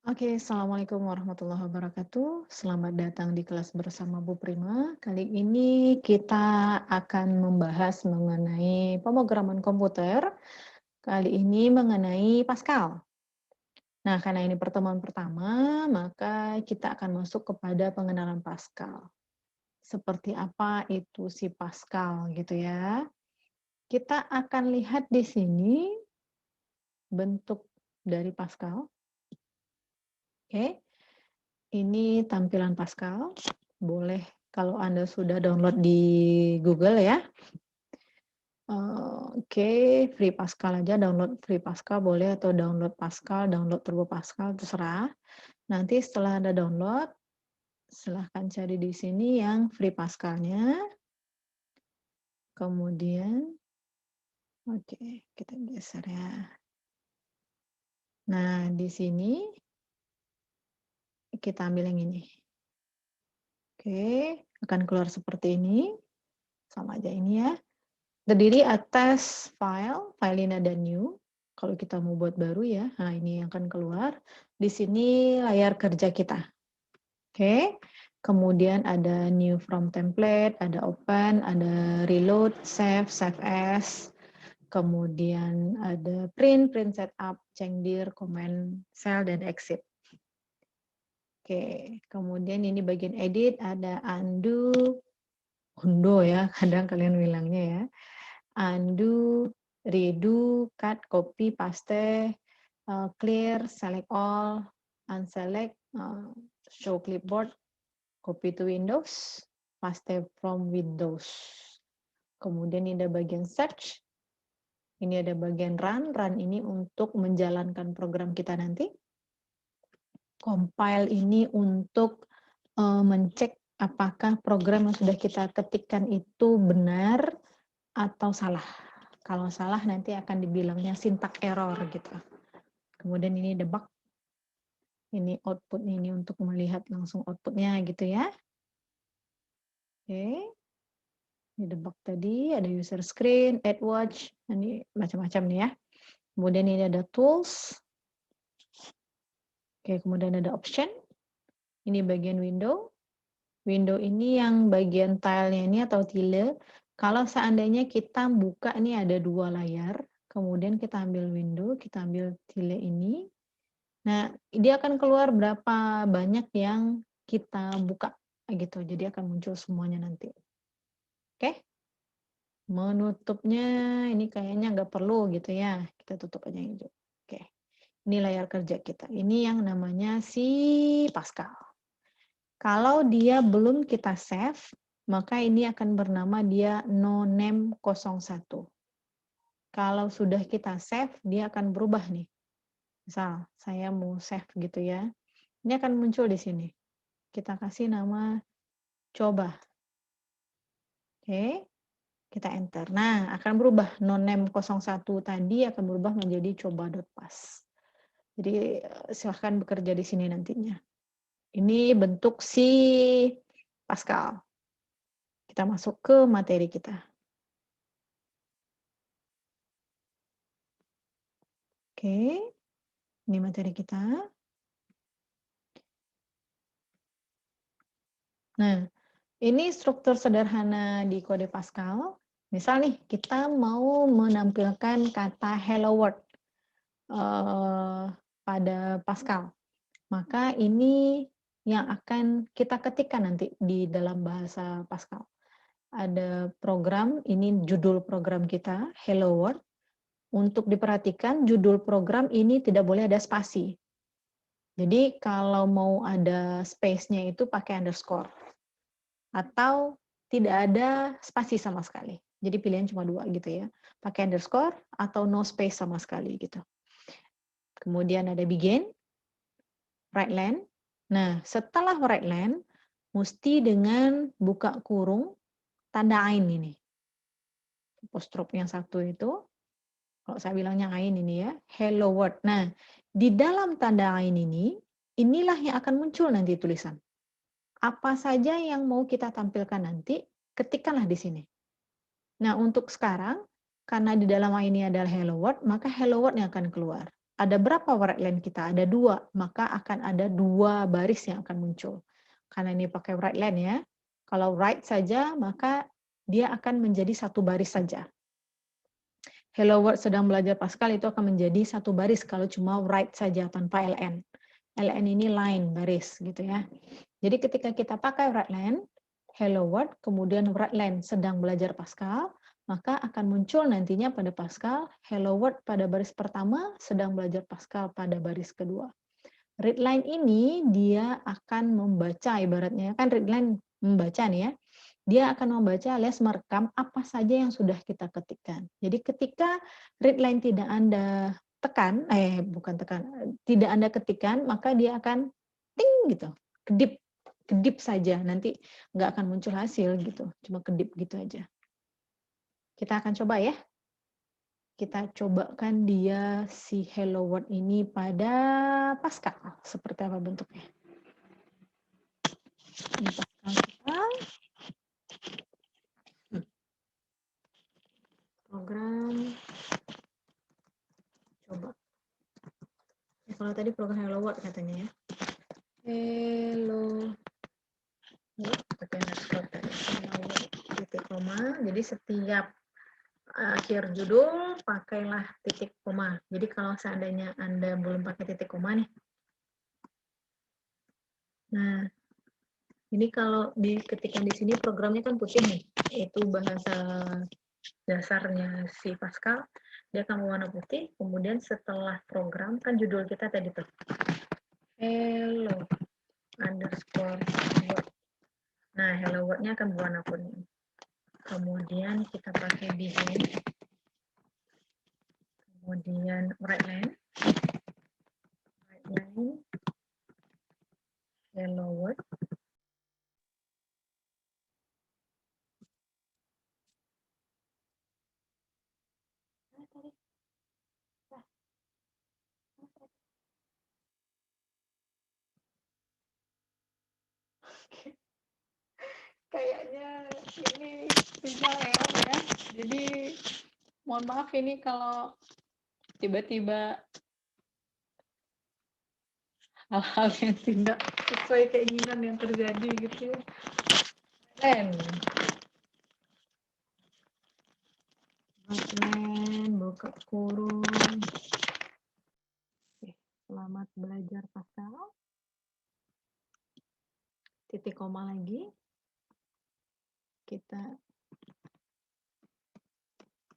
Oke, Assalamualaikum warahmatullahi wabarakatuh. Selamat datang di kelas bersama Bu Prima. Kali ini kita akan membahas mengenai pemrograman komputer. Kali ini mengenai Pascal. Nah, karena ini pertemuan pertama, maka kita akan masuk kepada pengenalan Pascal. Seperti apa itu si Pascal gitu ya. Kita akan lihat di sini bentuk dari Pascal. Oke. Ini tampilan Pascal. Boleh kalau Anda sudah download di Google ya. Oke, free Pascal aja, download free Pascal boleh atau download Pascal, download Turbo Pascal, terserah. Nanti setelah Anda download, silahkan cari di sini yang free Pascalnya. Kemudian, oke, kita geser ya. Nah, di sini kita ambil yang ini. Oke, akan keluar seperti ini. Sama aja ini ya. Terdiri atas file ini ada new. Kalau kita mau buat baru ya, nah ini yang akan keluar. Di sini layar kerja kita. Oke. Kemudian ada new from template, ada open, ada reload, save, save as. Kemudian ada print, print setup, change dir, command cell, dan exit. Oke. Kemudian ini bagian edit, ada undo ya, kadang kalian bilangnya ya. Undo, redo, cut, copy, paste, clear, select all, unselect, show clipboard, copy to Windows, paste from Windows. Kemudian ini ada bagian search, ini ada bagian run ini untuk menjalankan program kita nanti. Compile ini untuk mencek apakah program yang sudah kita ketikkan itu benar atau salah. Kalau salah nanti akan dibilangnya syntax error gitu. Kemudian ini debug. Ini output ini untuk melihat langsung outputnya gitu ya. Oke. Ini debug tadi, ada user screen, add watch, ini macam-macam nih ya. Kemudian ini ada tools. Oke, kemudian ada option. Ini bagian window. Window ini yang bagian tilenya ini atau tile. Kalau seandainya kita buka ini ada dua layar, kemudian kita ambil window, kita ambil tile ini. Nah, dia akan keluar berapa banyak yang kita buka gitu. Jadi akan muncul semuanya nanti. Oke? Menutupnya ini kayaknya nggak perlu gitu ya. Kita tutup aja yang hijau. Oke. Ini layar kerja kita. Ini yang namanya si Pascal. Kalau dia belum kita save, maka ini akan bernama dia noname01. Kalau sudah kita save, dia akan berubah nih. Misal, saya mau save gitu ya. Ini akan muncul di sini. Kita kasih nama coba. Oke, kita enter. Nah, akan berubah. Noname01 tadi akan berubah menjadi coba.pas. Jadi, silahkan bekerja di sini nantinya. Ini bentuk si Pascal. Kita masuk ke materi kita. Oke, ini materi kita. Nah, ini struktur sederhana di kode Pascal. Misal nih, kita mau menampilkan kata hello world pada Pascal. Maka ini yang akan kita ketikkan nanti di dalam bahasa Pascal. Ada program, ini judul program kita, hello world. Untuk diperhatikan, judul program ini tidak boleh ada spasi. Jadi kalau mau ada space-nya itu pakai underscore. Atau tidak ada spasi sama sekali. Jadi pilihan cuma dua gitu ya. Pakai underscore atau no space sama sekali gitu. Kemudian ada begin, right line. Nah, setelah right line, mesti dengan buka kurung tanda ain ini. Apostrophe yang satu itu, kalau saya bilangnya ain ini ya, hello world. Nah, di dalam tanda ain ini, inilah yang akan muncul nanti tulisan. Apa saja yang mau kita tampilkan nanti, ketikkanlah di sini. Nah, untuk sekarang, karena di dalam ini adalah hello world, maka hello world yang akan keluar. ada berapa right line kita? Ada 2, maka akan ada 2 baris yang akan muncul. Karena ini pakai right line ya. Kalau right saja, maka dia akan menjadi 1 baris saja. Hello World sedang belajar Pascal itu akan menjadi 1 baris kalau cuma right saja tanpa LN. LN ini line, baris gitu ya. Jadi ketika kita pakai right line, Hello World, kemudian right line sedang belajar Pascal, maka akan muncul nantinya pada Pascal, Hello World pada baris pertama, sedang belajar Pascal pada baris kedua. Read line ini dia akan membaca ibaratnya, kan read line membaca nih ya. Dia akan membaca alias merekam apa saja yang sudah kita ketikkan. Jadi ketika read line tidak Anda tekan, bukan tekan, tidak Anda ketikkan, maka dia akan ting gitu, kedip saja, nanti nggak akan muncul hasil gitu, cuma kedip gitu aja. Kita akan coba ya. Kita cobakan dia si Hello World ini pada Pascal. Seperti apa bentuknya. Ini Pascal kita. Program. Coba. Ya, kalau tadi program Hello World katanya ya. Hello World. Pakai underscore tadi. Hello World. Titik koma. Jadi setiap akhir judul pakailah titik koma. Jadi kalau seandainya Anda belum pakai titik koma nih. Nah, ini kalau diketikkan di sini programnya kan putih nih. Itu bahasa dasarnya si Pascal. Dia akan berwarna putih. Kemudian setelah program kan judul kita tadi tuh. Hello underscore word. Nah, hello word-nya akan berwarna kuning. Kemudian kita pakai begin. Kemudian right line. Hello word. Kayaknya ini sinyal error ya. Jadi mohon maaf ini kalau tiba-tiba hal-hal yang tidak sesuai keinginan yang terjadi gitu. Dan buka kurung. Oke, selamat belajar Pascal. Titik koma lagi. Kita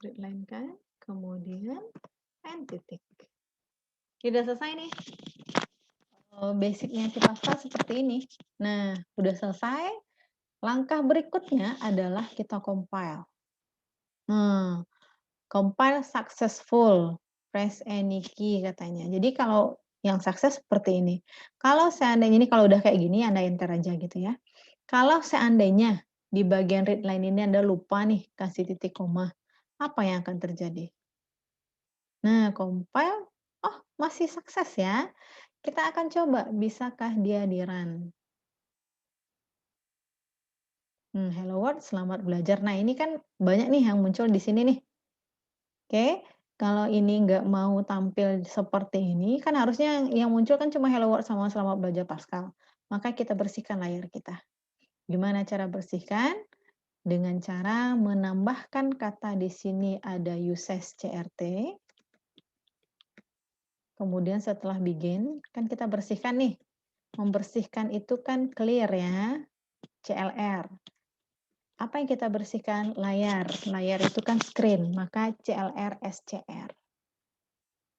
redline-kan, kemudian and titik. Sudah selesai nih. Basicnya si Pascal seperti ini. Nah, udah selesai. Langkah berikutnya adalah kita compile. Compile successful. Press any key katanya. Jadi kalau yang sukses seperti ini. Kalau seandainya ini kalau udah kayak gini, Anda enter aja gitu ya. Kalau seandainya di bagian read line ini Anda lupa nih kasih titik koma, apa yang akan terjadi? Nah, compile, oh masih sukses ya. Kita akan coba, bisakah dia di-run? Hello World, selamat belajar. Nah, ini kan banyak nih yang muncul di sini nih. Oke, kalau ini nggak mau tampil seperti ini, kan harusnya yang muncul kan cuma Hello World sama selamat belajar Pascal. Maka kita bersihkan layar kita. Gimana cara bersihkan? Dengan cara menambahkan kata di sini ada uses CRT. Kemudian setelah begin, kan kita bersihkan nih. Membersihkan itu kan clear ya, CLR. Apa yang kita bersihkan? Layar. Layar itu kan screen, maka CLR SCR.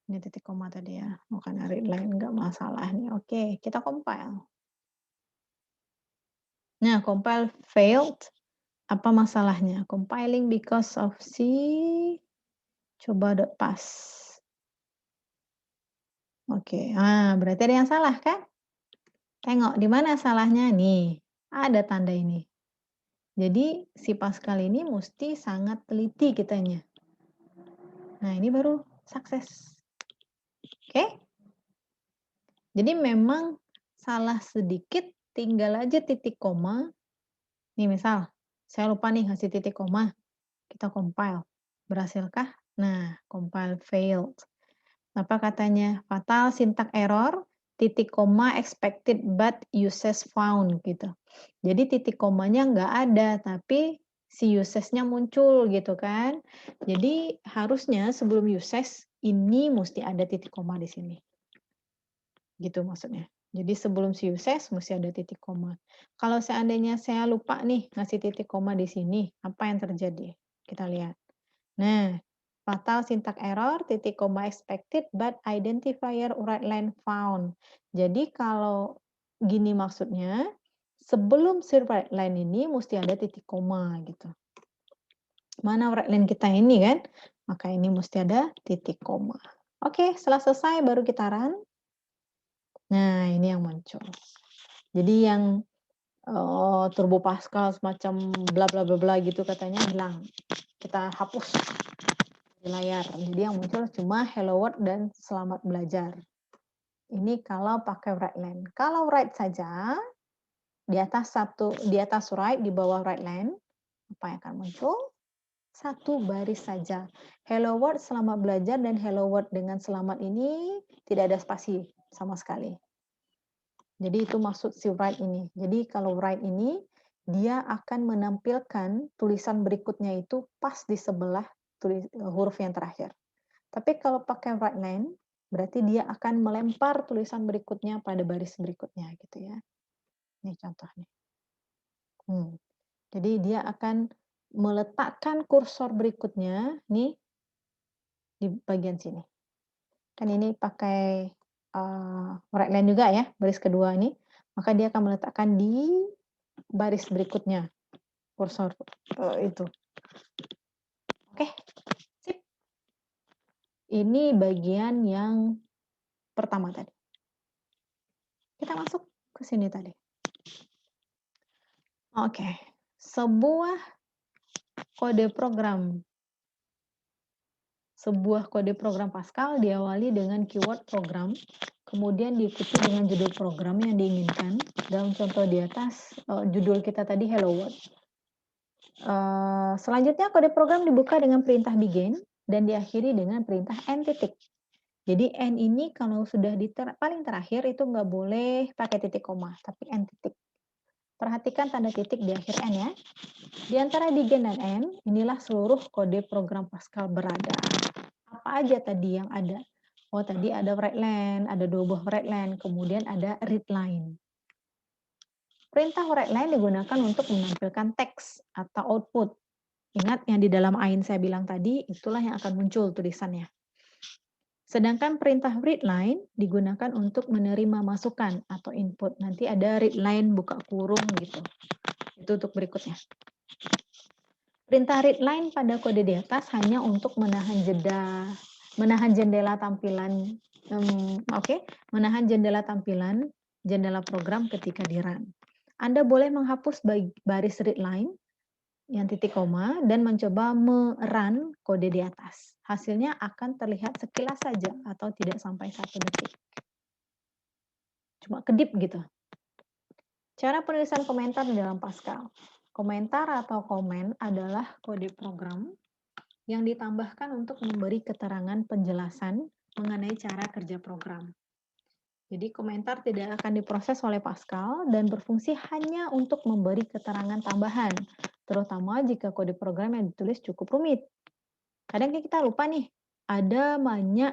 Ini titik koma tadi ya, bukan read line, nggak masalah nih. Oke, kita compile. Nah, compile failed. Apa masalahnya? Compiling because of coba .pas. Oke, berarti ada yang salah kan? Tengok di mana salahnya nih. Ada tanda ini. Jadi si Pascal ini mesti sangat teliti kitanya. Nah, ini baru sukses. Oke? Jadi memang salah sedikit, tinggal aja titik koma. Nih misal, saya lupa nih ngasih titik koma. Kita compile. Berhasilkah? Nah, compile failed. Apa katanya? Fatal syntax error, titik koma expected but uses found gitu. Jadi titik komanya nggak ada, tapi si uses-nya muncul gitu kan. Jadi harusnya sebelum uses ini mesti ada titik koma di sini. Gitu maksudnya. Jadi sebelum si uses mesti ada titik koma. Kalau seandainya saya lupa nih ngasih titik koma di sini, apa yang terjadi? Kita lihat. Nah, fatal syntax error, titik koma expected, but identifier right line found. Jadi kalau gini maksudnya, sebelum si right line ini mesti ada titik koma gitu. Mana right line kita ini kan? Maka ini mesti ada titik koma. Oke, setelah selesai baru kita run. Nah, ini yang muncul. Jadi yang Turbo Pascal semacam bla bla bla bla gitu katanya hilang. Kita hapus di layar. Jadi yang muncul cuma hello world dan selamat belajar. Ini kalau pakai right line. Kalau right saja di atas right di bawah right line apa yang akan muncul? Satu baris saja. Hello world selamat belajar dan hello world dengan selamat ini tidak ada spasi sama sekali. Jadi itu maksud si right ini. Jadi kalau right ini dia akan menampilkan tulisan berikutnya itu pas di sebelah huruf yang terakhir. Tapi kalau pakai right line, berarti dia akan melempar tulisan berikutnya pada baris berikutnya gitu ya. Ini contohnya. Jadi dia akan meletakkan kursor berikutnya nih di bagian sini. Kan ini pakai right line juga ya, baris kedua ini. Maka dia akan meletakkan di baris berikutnya kursor itu. Oke, sip. Ini bagian yang pertama tadi. Kita masuk ke sini tadi. Oke, sebuah kode program. Sebuah kode program Pascal diawali dengan keyword program, kemudian diikuti dengan judul program yang diinginkan. Dalam contoh di atas, judul kita tadi Hello World. Selanjutnya kode program dibuka dengan perintah begin dan diakhiri dengan perintah n titik. Jadi n ini kalau sudah di paling terakhir itu nggak boleh pakai titik koma, tapi n titik. Perhatikan tanda titik di akhir n ya. Di antara begin dan n, inilah seluruh kode program Pascal berada. Apa aja tadi yang ada? Oh, tadi ada write line, ada dua buah write line, kemudian ada read line. Perintah write line digunakan untuk menampilkan teks atau output. Ingat yang di dalam AIN saya bilang tadi, itulah yang akan muncul tulisannya. Sedangkan perintah read line digunakan untuk menerima masukan atau input. Nanti ada read line buka kurung gitu. Itu untuk berikutnya. Perintah read line pada kode di atas hanya untuk menahan jendela tampilan, menahan jendela tampilan jendela program ketika di run. Anda boleh menghapus baris read line yang titik koma dan mencoba merun kode di atas. Hasilnya akan terlihat sekilas saja atau tidak sampai 1 detik. Cuma kedip gitu. Cara penulisan komentar di dalam Pascal. Komentar atau komen adalah kode program yang ditambahkan untuk memberi keterangan penjelasan mengenai cara kerja program. Jadi komentar tidak akan diproses oleh Pascal dan berfungsi hanya untuk memberi keterangan tambahan, terutama jika kode program yang ditulis cukup rumit. Kadang kita lupa nih, ada banyak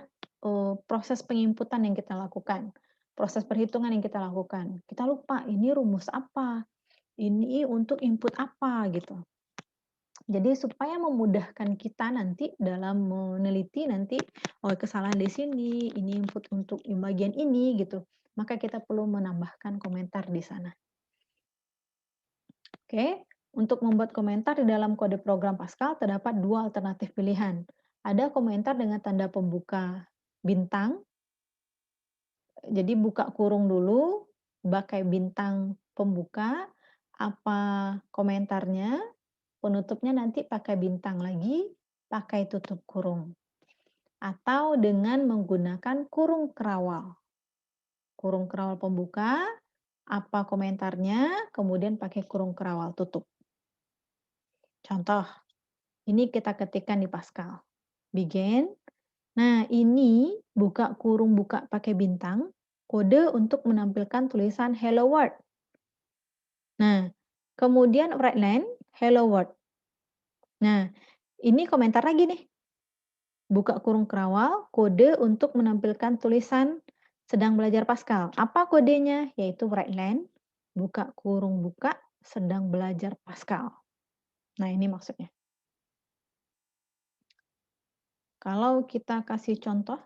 proses penginputan yang kita lakukan, proses perhitungan yang kita lakukan. Kita lupa ini rumus apa, ini untuk input apa gitu. Jadi supaya memudahkan kita nanti dalam meneliti nanti, oh kesalahan di sini, ini input untuk bagian ini gitu. Maka kita perlu menambahkan komentar di sana. Oke, untuk membuat komentar di dalam kode program Pascal terdapat dua alternatif pilihan. Ada komentar dengan tanda pembuka bintang. Jadi buka kurung dulu, pakai bintang pembuka, apa komentarnya, penutupnya nanti pakai bintang lagi, pakai tutup kurung. Atau dengan menggunakan kurung kerawal. Kurung kerawal pembuka, apa komentarnya, kemudian pakai kurung kerawal tutup. Contoh, ini kita ketikkan di Pascal. Begin, Nah, ini buka kurung buka pakai bintang, kode untuk menampilkan tulisan Hello World. Nah, kemudian right line, Hello World. Nah, ini komentar lagi nih. Buka kurung kerawal, kode untuk menampilkan tulisan sedang belajar Pascal. Apa kodenya? Yaitu right line, buka kurung buka, sedang belajar Pascal. Nah, ini maksudnya. Kalau kita kasih contoh,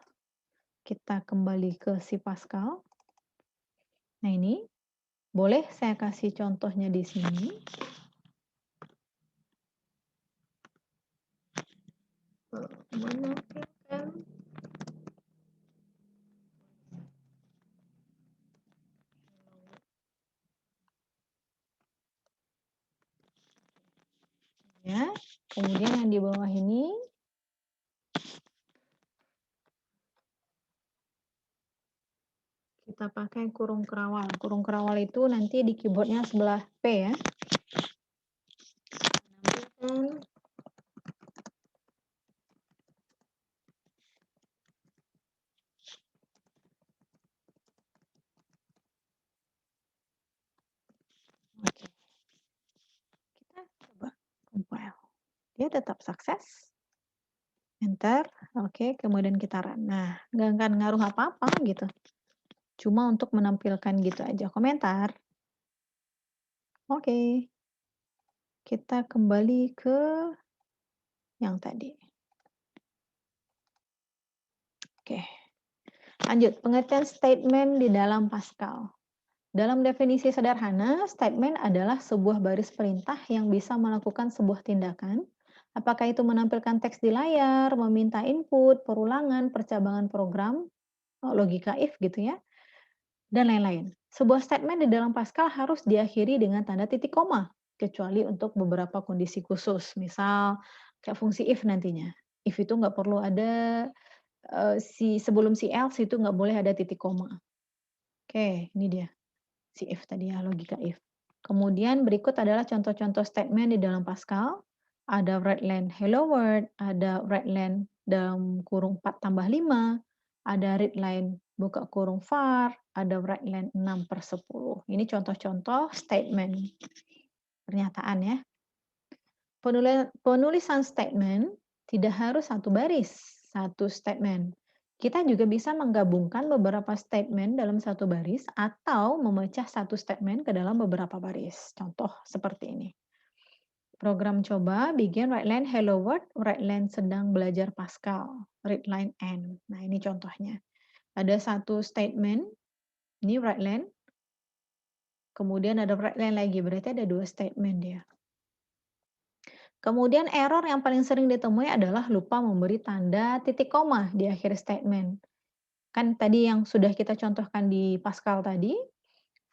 kita kembali ke si Pascal. Nah, ini boleh saya kasih contohnya di sini. Menampilkan ya. Kemudian yang di bawah ini kita pakai kurung kerawal. Kurung kerawal itu nanti di keyboardnya sebelah P ya. Menampilkan oke. Kita coba compile. Dia tetap sukses. Enter. Oke, kemudian kita run. Nah, nggak akan ngaruh apa-apa gitu. Cuma untuk menampilkan gitu aja komentar. Oke. Kita kembali ke yang tadi. Oke. Lanjut, pengertian statement di dalam Pascal. Dalam definisi sederhana, statement adalah sebuah baris perintah yang bisa melakukan sebuah tindakan. Apakah itu menampilkan teks di layar, meminta input, perulangan, percabangan program, logika if gitu ya, dan lain-lain. Sebuah statement di dalam Pascal harus diakhiri dengan tanda titik koma, kecuali untuk beberapa kondisi khusus. Misal kayak fungsi if nantinya. If itu nggak perlu ada sebelum si else itu nggak boleh ada titik koma. Oke, ini dia si if tadi ya, logika if. Kemudian berikut adalah contoh-contoh statement di dalam Pascal. Ada readline hello world, ada readline dalam kurung 4 tambah 5, ada readline buka kurung var, ada readline 6/10. Ini contoh-contoh statement, pernyataan ya. Penulisan statement tidak harus satu baris, satu statement. Kita juga bisa menggabungkan beberapa statement dalam satu baris atau memecah satu statement ke dalam beberapa baris. Contoh seperti ini. Program coba begin readline hello world, readline sedang belajar Pascal, readline end. Nah, ini contohnya. Ada satu statement, ini readline, kemudian ada readline lagi, berarti ada dua statement dia. Kemudian error yang paling sering ditemui adalah lupa memberi tanda titik koma di akhir statement. Kan tadi yang sudah kita contohkan di Pascal tadi,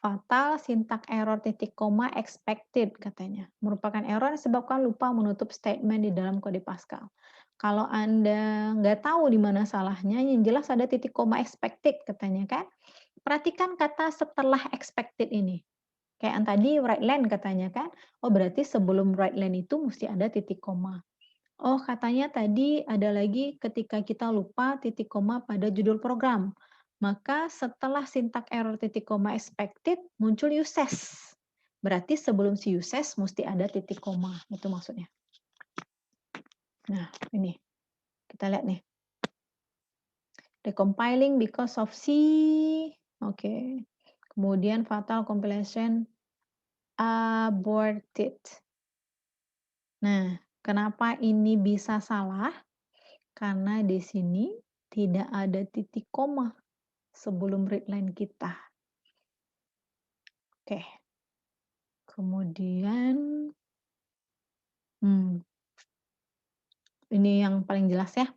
fatal syntax error titik koma expected katanya. Merupakan error yang disebabkan lupa menutup statement di dalam kode Pascal. Kalau Anda nggak tahu di mana salahnya, yang jelas ada titik koma expected katanya kan. Perhatikan kata setelah expected ini. Kayak yang tadi right line katanya kan, oh berarti sebelum right line itu mesti ada titik koma. Oh katanya tadi ada lagi ketika kita lupa titik koma pada judul program. Maka setelah syntax error titik koma expected muncul uses. Berarti sebelum si uses mesti ada titik koma, itu maksudnya. Nah ini, kita lihat nih. Recompiling because of C, oke. Kemudian fatal compilation aborted. Nah, kenapa ini bisa salah? Karena di sini tidak ada titik koma sebelum readline kita. Oke. Kemudian, ini yang paling jelas ya.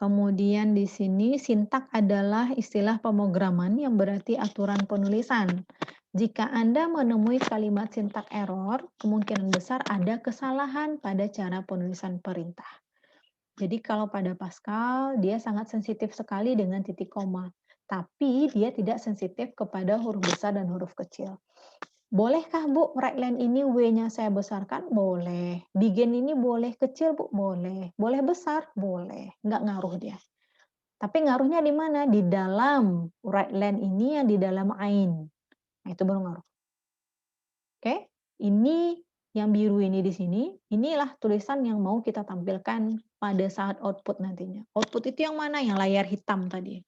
Kemudian di sini sintak adalah istilah pemrograman yang berarti aturan penulisan. Jika Anda menemui kalimat sintak error, kemungkinan besar ada kesalahan pada cara penulisan perintah. Jadi kalau pada Pascal, dia sangat sensitif sekali dengan titik koma. Tapi dia tidak sensitif kepada huruf besar dan huruf kecil. Bolehkah Bu, right line ini W-nya saya besarkan? Boleh. Begin ini boleh kecil Bu? Boleh. Boleh besar? Boleh. Nggak ngaruh dia. Tapi ngaruhnya di mana? Di dalam right line ini yang di dalam ain. Nah, itu baru ngaruh. Oke? Ini yang biru ini di sini, inilah tulisan yang mau kita tampilkan pada saat output nantinya. Output itu yang mana? Yang layar hitam tadi.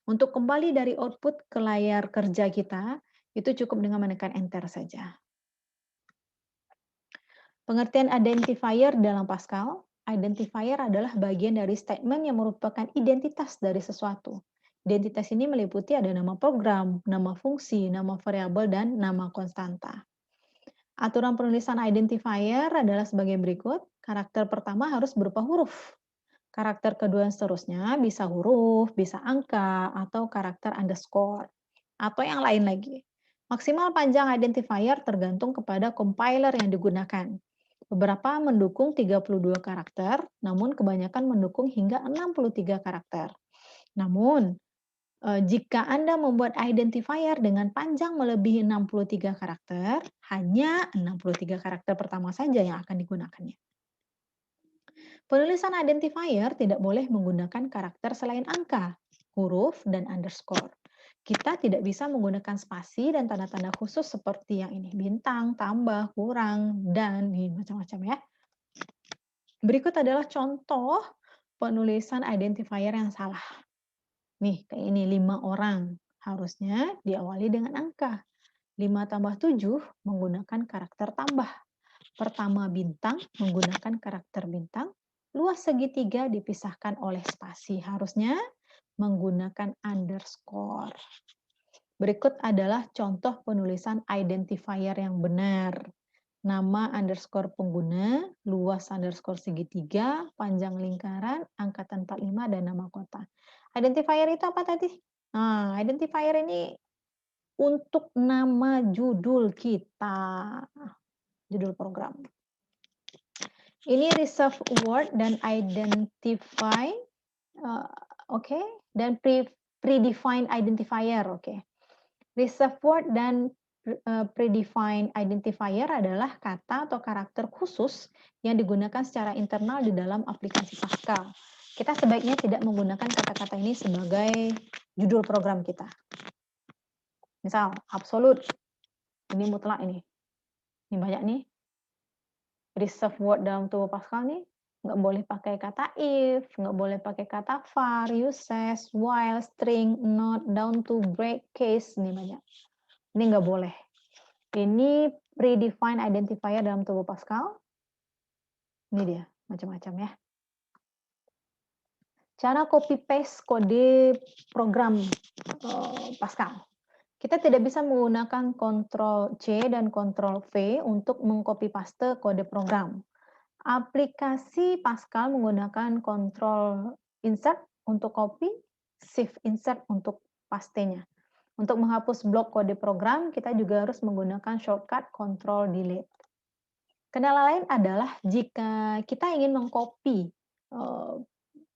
Untuk kembali dari output ke layar kerja kita, itu cukup dengan menekan enter saja. Pengertian identifier dalam Pascal, identifier adalah bagian dari statement yang merupakan identitas dari sesuatu. Identitas ini meliputi ada nama program, nama fungsi, nama variabel, dan nama konstanta. Aturan penulisan identifier adalah sebagai berikut. Karakter pertama harus berupa huruf. Karakter kedua dan seterusnya bisa huruf, bisa angka, atau karakter underscore, atau yang lain lagi. Maksimal panjang identifier tergantung kepada compiler yang digunakan. Beberapa mendukung 32 karakter, namun kebanyakan mendukung hingga 63 karakter. Namun, jika Anda membuat identifier dengan panjang melebihi 63 karakter, hanya 63 karakter pertama saja yang akan digunakannya. Penulisan identifier tidak boleh menggunakan karakter selain angka, huruf, dan underscore. Kita tidak bisa menggunakan spasi dan tanda-tanda khusus seperti yang ini, bintang, tambah, kurang, dan macam-macam ya. Berikut adalah contoh penulisan identifier yang salah. Nih, kayak ini 5 orang. Harusnya diawali dengan angka. 5 tambah 7 menggunakan karakter tambah. Pertama bintang menggunakan karakter bintang. Luas segitiga dipisahkan oleh spasi. Harusnya menggunakan underscore. Berikut adalah contoh penulisan identifier yang benar. Nama underscore pengguna, luas underscore segitiga, panjang lingkaran, angkatan 45, dan nama kota. Identifier itu apa tadi? Nah, identifier ini untuk nama judul kita, judul program. Ini reserve word dan identify, oke, dan predefined identifier, oke. Reserve word dan predefined identifier adalah kata atau karakter khusus yang digunakan secara internal di dalam aplikasi Pascal. Kita sebaiknya tidak menggunakan kata-kata ini sebagai judul program kita. Misal, absolute, ini mutlak ini. Ini banyak nih. Reserve word dalam tubuh Pascal nih, nggak boleh pakai kata if, nggak boleh pakai kata var, uses, while, string, not, down to, break, case, ini banyak. Ini nggak boleh. Ini predefined identifier dalam tubuh Pascal. Ini dia, macam-macam ya. Cara copy paste kode program Pascal. Kita tidak bisa menggunakan Ctrl C dan Ctrl V untuk mengcopy paste kode program. Aplikasi Pascal menggunakan Ctrl Insert untuk copy, Shift Insert untuk pastenya. Untuk menghapus blok kode program, kita juga harus menggunakan shortcut Ctrl Delete. Kendala lain adalah jika kita ingin mengcopy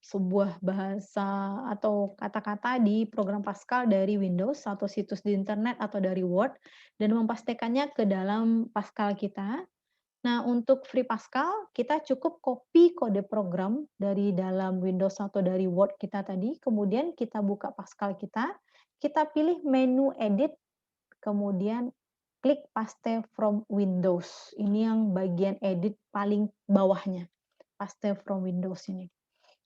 sebuah bahasa atau kata-kata di program Pascal dari Windows atau situs di internet atau dari Word dan mempastekannya ke dalam Pascal kita. Nah, untuk Free Pascal, kita cukup copy kode program dari dalam Windows atau dari Word kita tadi, kemudian kita buka Pascal kita pilih menu Edit, kemudian klik Paste from Windows. Ini yang bagian edit paling bawahnya, Paste from Windows ini.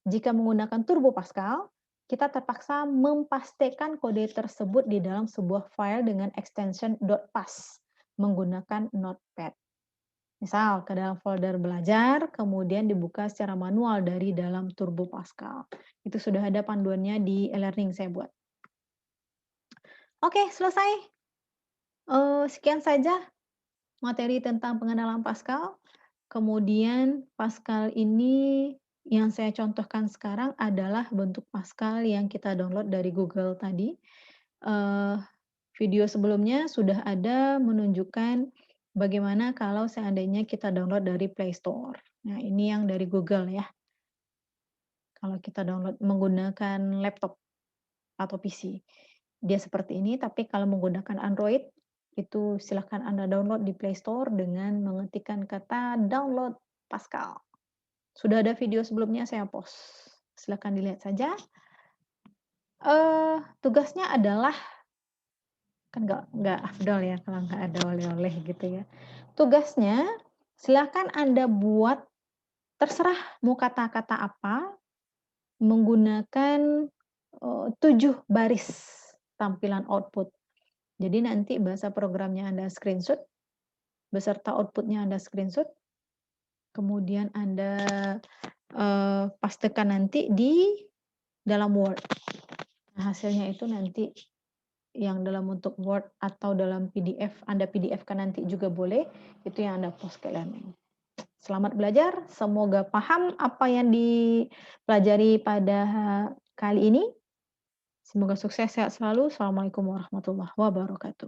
Jika menggunakan Turbo Pascal, kita terpaksa mempastekan kode tersebut di dalam sebuah file dengan extension .pas menggunakan Notepad. Misal ke dalam folder belajar, kemudian dibuka secara manual dari dalam Turbo Pascal. Itu sudah ada panduannya di e-learning saya buat. Oke, selesai. Sekian saja materi tentang pengenalan Pascal. Kemudian Pascal ini yang saya contohkan sekarang adalah bentuk Pascal yang kita download dari Google tadi. Video sebelumnya sudah ada menunjukkan bagaimana kalau seandainya kita download dari Play Store. Nah, ini yang dari Google ya. Kalau kita download menggunakan laptop atau PC. Dia seperti ini, tapi kalau menggunakan Android, Itu silahkan Anda download di Play Store dengan mengetikkan kata download Pascal. Sudah ada video sebelumnya saya post, silakan dilihat saja. Tugasnya adalah kan nggak afdol ya kalau nggak ada oleh-oleh gitu ya. Tugasnya silakan Anda buat terserah mau kata-kata apa menggunakan 7 baris tampilan output. Jadi nanti bahasa programnya Anda screenshot, beserta outputnya Anda screenshot, kemudian Anda pastekan nanti di dalam Word. Nah, hasilnya itu nanti yang dalam bentuk Word atau dalam PDF, Anda PDF-kan nanti juga boleh, itu yang Anda post ke e-learning. Selamat belajar, semoga paham apa yang dipelajari pada kali ini. Semoga sukses, sehat selalu. Assalamualaikum warahmatullahi wabarakatuh.